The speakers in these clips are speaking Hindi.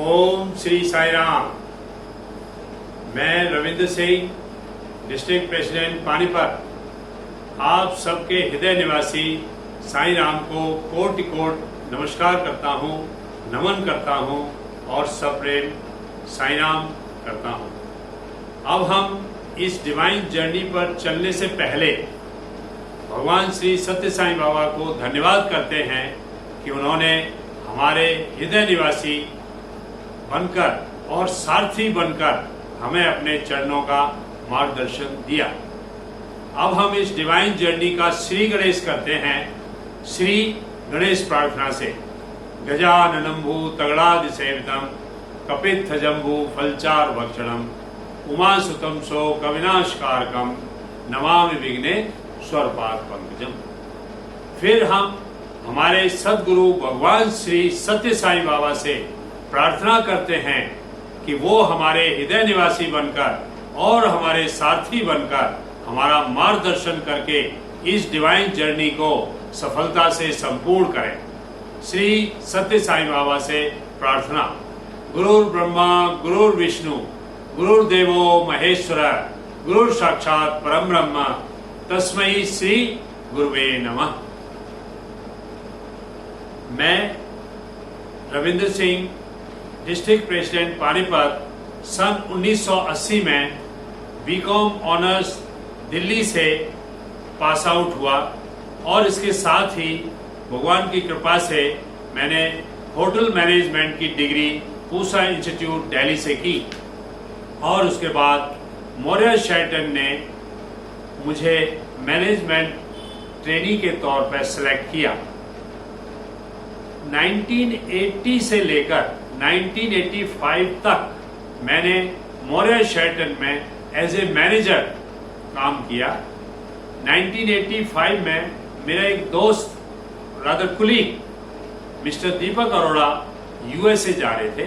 ओम श्री साई राम। मैं रविंद्र सिंह, डिस्ट्रिक्ट प्रेसिडेंट पानीपत, आप सबके हृदय निवासी साई राम को कोटि कोटि नमस्कार करता हूँ, नमन करता हूँ और सप्रेम साई राम करता हूँ। अब हम इस डिवाइन जर्नी पर चलने से पहले भगवान श्री सत्य साई बाबा को धन्यवाद करते हैं कि उन्होंने हमारे हृदय निवासी बनकर और सारथी बनकर हमें अपने चरणों का मार्गदर्शन दिया। अब हम इस डिवाइन जर्नी का श्री गणेश करते हैं। श्री गणेश प्रार्थना से गजाननंभू तगड़ादि सेवितम कपित्थ जंबू फलचार भक्षणम उमासुतम सो कविनाशकारकम नमामि विघ्ने स्वरपाद पंकजम। फिर हम हमारे सदगुरु भगवान श्री सत्य साई बाबा से प्रार्थना करते हैं कि वो हमारे हृदय निवासी बनकर और हमारे सारथी बनकर हमारा मार्गदर्शन करके इस डिवाइन जर्नी को सफलता से संपूर्ण करें। श्री सत्य साई बाबा से प्रार्थना। गुरुर् ब्रह्मा गुरुर् विष्णु गुरुर्देवो महेश्वर गुरुर् साक्षात परम ब्रह्म तस्मै श्री गुरुवे नमः। मैं रविंद्र सिंह, डिस्ट्रिक्ट प्रेसिडेंट पानीपत, सन 1980 में बीकॉम ऑनर्स दिल्ली से पास आउट हुआ और इसके साथ ही भगवान की कृपा से मैंने होटल मैनेजमेंट की डिग्री पूसा इंस्टीट्यूट दिल्ली से की और उसके बाद मौर्य शेरटन ने मुझे मैनेजमेंट ट्रेनी के तौर पर सिलेक्ट किया। 1980 से लेकर 1985 तक मैंने मौर्य शेरटन में एज ए मैनेजर काम किया। 1985 में मेरा एक दोस्त रादर कुलीग मिस्टर दीपक अरोड़ा यूएसए जा रहे थे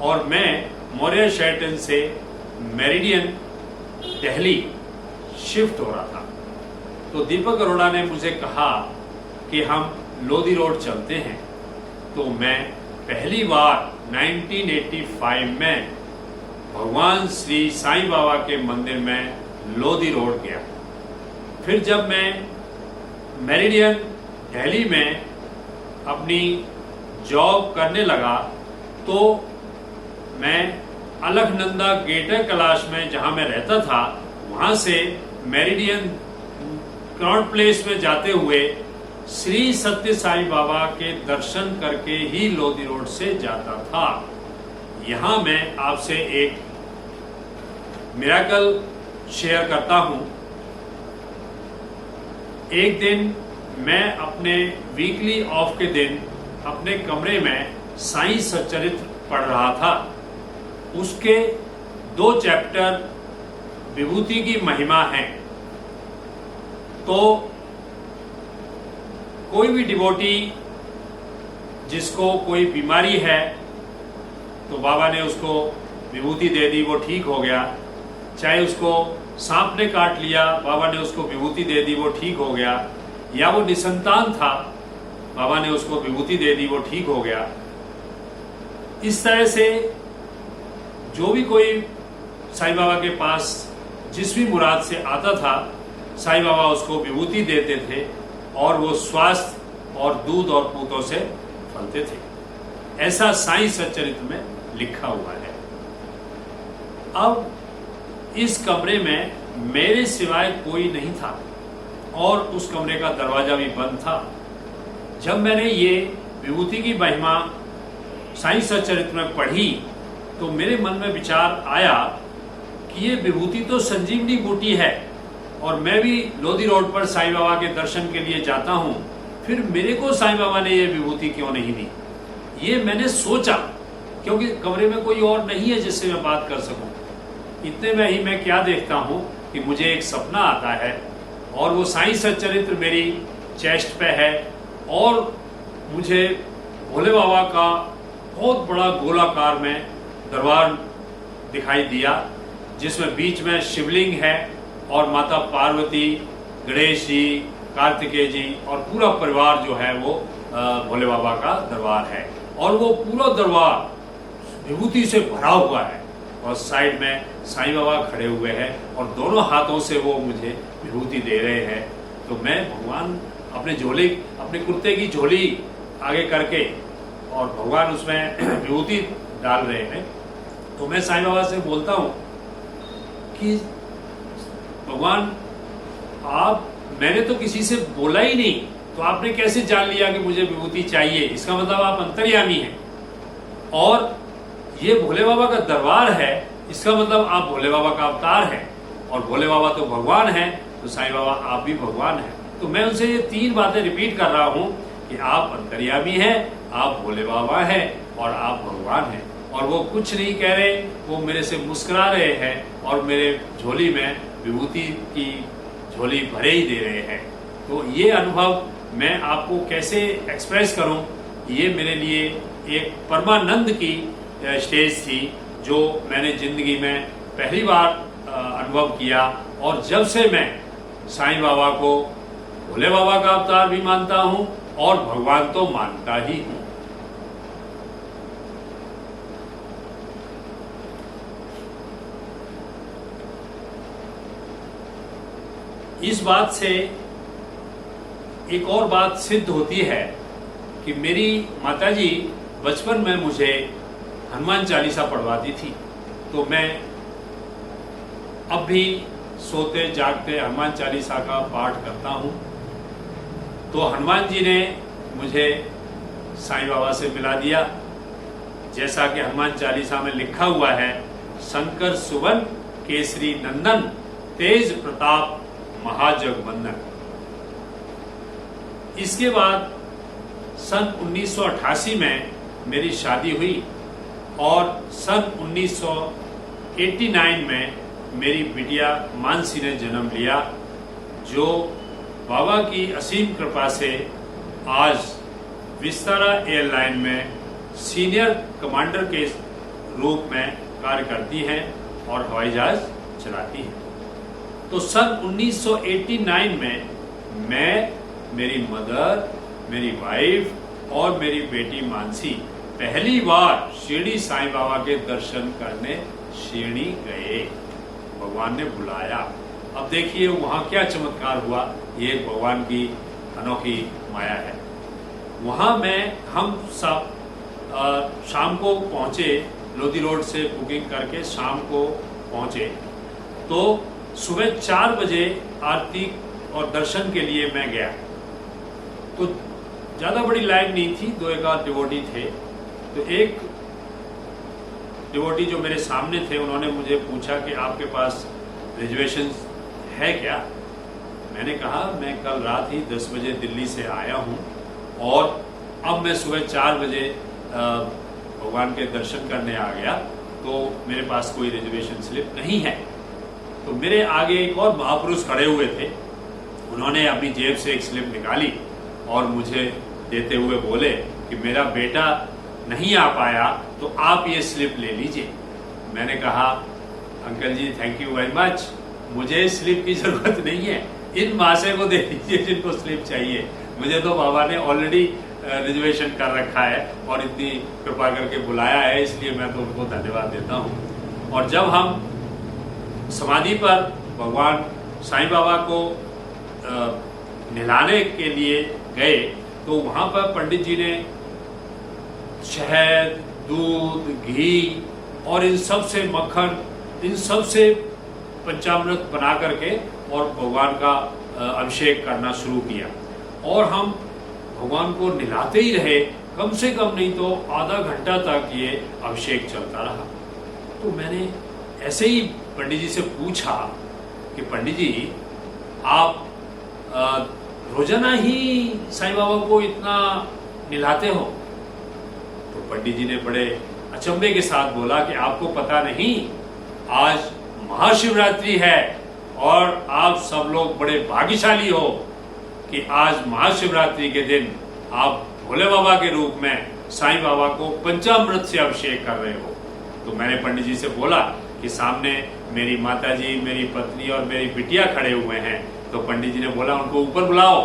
और मैं मौर्य शेरटन से मेरिडियन दिल्ली शिफ्ट हो रहा था। तो दीपक अरोड़ा ने मुझे कहा कि हम लोधी रोड चलते हैं। तो मैं पहली बार 1985 में भगवान श्री साईं बाबा के मंदिर में लोधी रोड गया। फिर जब मैं मेरिडियन दिल्ली में अपनी जॉब करने लगा तो मैं अलकनंदा गेटर कैलाश में जहां मैं रहता था वहां से मेरिडियन क्राउन प्लेस में जाते हुए श्री सत्य साई बाबा के दर्शन करके ही लोधी रोड से जाता था। यहां मैं आपसे एक मिरेकल शेयर करता हूं। एक दिन मैं अपने वीकली ऑफ के दिन अपने कमरे में साईं सच्चरित्र पढ़ रहा था। उसके 2 चैप्टर विभूति की महिमा है। तो कोई भी डिवोटी जिसको कोई बीमारी है तो बाबा ने उसको विभूति दे दी, वो ठीक हो गया। चाहे उसको सांप ने काट लिया, बाबा ने उसको विभूति दे दी, वो ठीक हो गया। या वो निसंतान था, बाबा ने उसको विभूति दे दी, वो ठीक हो गया। इस तरह से जो भी कोई साईं बाबा के पास जिस भी मुराद से आता था, साईं बाबा उसको विभूति देते थे और वो स्वास्थ्य और दूध और पूतों से फलते थे। ऐसा साईं सच्चरित्र में लिखा हुआ है। अब इस कमरे में मेरे सिवाय कोई नहीं था और उस कमरे का दरवाजा भी बंद था। जब मैंने ये विभूति की महिमा साईं सच्चरित्र में पढ़ी तो मेरे मन में विचार आया कि ये विभूति तो संजीवनी बूटी है और मैं भी लोधी रोड पर साईं बाबा के दर्शन के लिए जाता हूं, फिर मेरे को साईं बाबा ने ये विभूति क्यों नहीं दी। ये मैंने सोचा क्योंकि कमरे में कोई और नहीं है जिससे मैं बात कर सकूं। इतने में ही मैं क्या देखता हूं कि मुझे एक सपना आता है और वो साईं सच्चरित्र मेरी चेस्ट पे है और मुझे भोले बाबा का बहुत बड़ा गोलाकार में दरबार दिखाई दिया जिसमें बीच में शिवलिंग है और माता पार्वती, गणेश जी, कार्तिकेय जी और पूरा परिवार जो है वो भोले बाबा का दरबार है। और वो पूरा दरबार विभूति से भरा हुआ है और साइड में साईं बाबा खड़े हुए हैं और दोनों हाथों से वो मुझे विभूति दे रहे हैं। तो मैं भगवान अपने कुर्ते की झोली आगे करके और भगवान उसमें विभूति डाल रहे हैं। तो मैं साईं बाबा से बोलता हूँ कि भगवान मैंने तो किसी से बोला ही नहीं, तो आपने कैसे जान लिया कि मुझे विभूति चाहिए? इसका मतलब आप अंतर्यामी हैं और ये भोले बाबा का दरबार है, इसका मतलब आप भोले बाबा का अवतार हैं और भोले बाबा तो भगवान हैं, तो साईं बाबा आप भी भगवान हैं। तो मैं उनसे ये 3 बातें रिपीट कर रहा हूँ कि आप अंतर्यामी हैं, आप भोले बाबा हैं और आप भगवान हैं। और वो कुछ नहीं कह रहे, वो मेरे से मुस्कुरा रहे हैं और मेरे झोली में विभूति की झोली भरे ही दे रहे हैं। तो ये अनुभव मैं आपको कैसे एक्सप्रेस करूं, ये मेरे लिए एक परमानंद की स्टेज थी जो मैंने जिंदगी में पहली बार अनुभव किया। और जब से मैं साईं बाबा को भोले बाबा का अवतार भी मानता हूं और भगवान तो मानता ही हूं। इस बात से एक और बात सिद्ध होती है कि मेरी माताजी बचपन में मुझे हनुमान चालीसा पढ़वाती थी। तो मैं अब भी सोते जागते हनुमान चालीसा का पाठ करता हूँ। तो हनुमान जी ने मुझे साईं बाबा से मिला दिया। जैसा कि हनुमान चालीसा में लिखा हुआ है, शंकर सुवन केसरी नंदन तेज प्रताप महाजगवंदन। इसके बाद सन 1988 में मेरी शादी हुई और सन 1989 में मेरी बिटिया मानसी ने जन्म लिया, जो बाबा की असीम कृपा से आज विस्तारा एयरलाइन में सीनियर कमांडर के रूप में कार्य करती हैं और हवाई जहाज चलाती हैं। तो सन 1989 में मैं, मेरी मदर, मेरी वाइफ और मेरी बेटी मानसी पहली बार शिरडी साईं बाबा के दर्शन करने शिरडी गए। भगवान ने बुलाया। अब देखिए वहाँ क्या चमत्कार हुआ, ये भगवान की अनोखी माया है। वहाँ हम सब शाम को पहुँचे, लोधी रोड से बुकिंग करके शाम को पहुँचे। तो सुबह 4 बजे आरती और दर्शन के लिए मैं गया। तो ज़्यादा बड़ी लाइन नहीं थी, 2 एक आध डिवोटी थे। तो एक डिवोटी जो मेरे सामने थे, उन्होंने मुझे पूछा कि आपके पास रिजर्वेशन है क्या? मैंने कहा मैं कल रात ही 10 बजे दिल्ली से आया हूँ और अब मैं सुबह 4 बजे भगवान के दर्शन करने आ गया, तो मेरे पास कोई रिजर्वेशन स्लिप नहीं है। तो मेरे आगे एक और महापुरुष खड़े हुए थे। उन्होंने अपनी जेब से एक स्लिप निकाली और मुझे देते हुए बोले कि मेरा बेटा नहीं आ पाया, तो आप ये स्लिप ले लीजिए। मैंने कहा uncle ji thank you very much, मुझे स्लिप की जरूरत नहीं है, इन महाशय को दे दीजिए जिनको स्लिप चाहिए। मुझे तो बाबा ने ऑलरेडी रिजर्वेशन कर रखा है और इतनी कृपा करके बुलाया है, इसलिए मैं तो उनको धन्यवाद देता हूँ। और जब हम समाधि पर भगवान साईं बाबा को नहलाने के लिए गए, तो वहाँ पर पंडित जी ने शहद, दूध, घी और इन सब से मक्खन, इन सब से पंचामृत बना करके और भगवान का अभिषेक करना शुरू किया। और हम भगवान को नहलाते ही रहे, कम से कम नहीं तो आधा घंटा तक ये अभिषेक चलता रहा। तो मैंने ऐसे ही पंडित जी से पूछा कि पंडित जी आप रोजाना ही साईं बाबा को इतना नहलाते हो? तो पंडित जी ने बड़े अचंभे के साथ बोला कि आपको पता नहीं, आज महाशिवरात्रि है और आप सब लोग बड़े भाग्यशाली हो कि आज महाशिवरात्रि के दिन आप भोले बाबा के रूप में साईं बाबा को पंचामृत से अभिषेक कर रहे हो। तो मैंने पंडित जी से बोला कि सामने मेरी माताजी, मेरी पत्नी और मेरी बिटिया खड़े हुए हैं। तो पंडित जी ने बोला उनको ऊपर बुलाओ।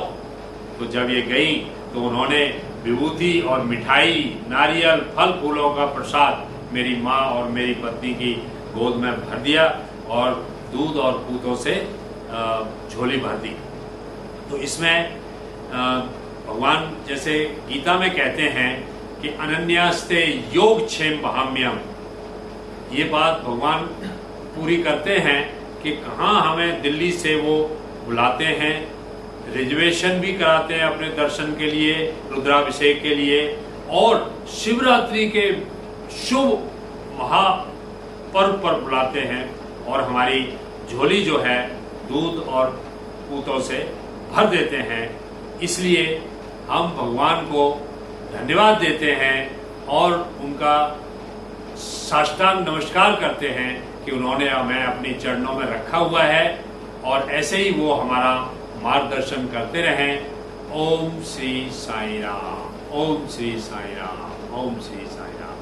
तो जब ये गई तो उन्होंने विभूति और मिठाई, नारियल, फल फूलों का प्रसाद मेरी माँ और मेरी पत्नी की गोद में भर दिया और दूध और पूतों से झोली भर दी। तो इसमें भगवान जैसे गीता में कहते हैं कि अनन्यास्ते योगक्षेम बहाम्यम, ये बात भगवान पूरी करते हैं कि कहाँ हमें दिल्ली से वो बुलाते हैं, रिजर्वेशन भी कराते हैं अपने दर्शन के लिए, रुद्राभिषेक के लिए, और शिवरात्रि के शुभ महापर्व पर बुलाते हैं और हमारी झोली जो है दूध और पूतों से भर देते हैं। इसलिए हम भगवान को धन्यवाद देते हैं और उनका साष्टांग नमस्कार करते हैं कि उन्होंने हमें अपने चरणों में रखा हुआ है और ऐसे ही वो हमारा मार्गदर्शन करते रहें। ओम श्री साईं राम, ओम श्री साईं राम, ओम श्री साईं राम।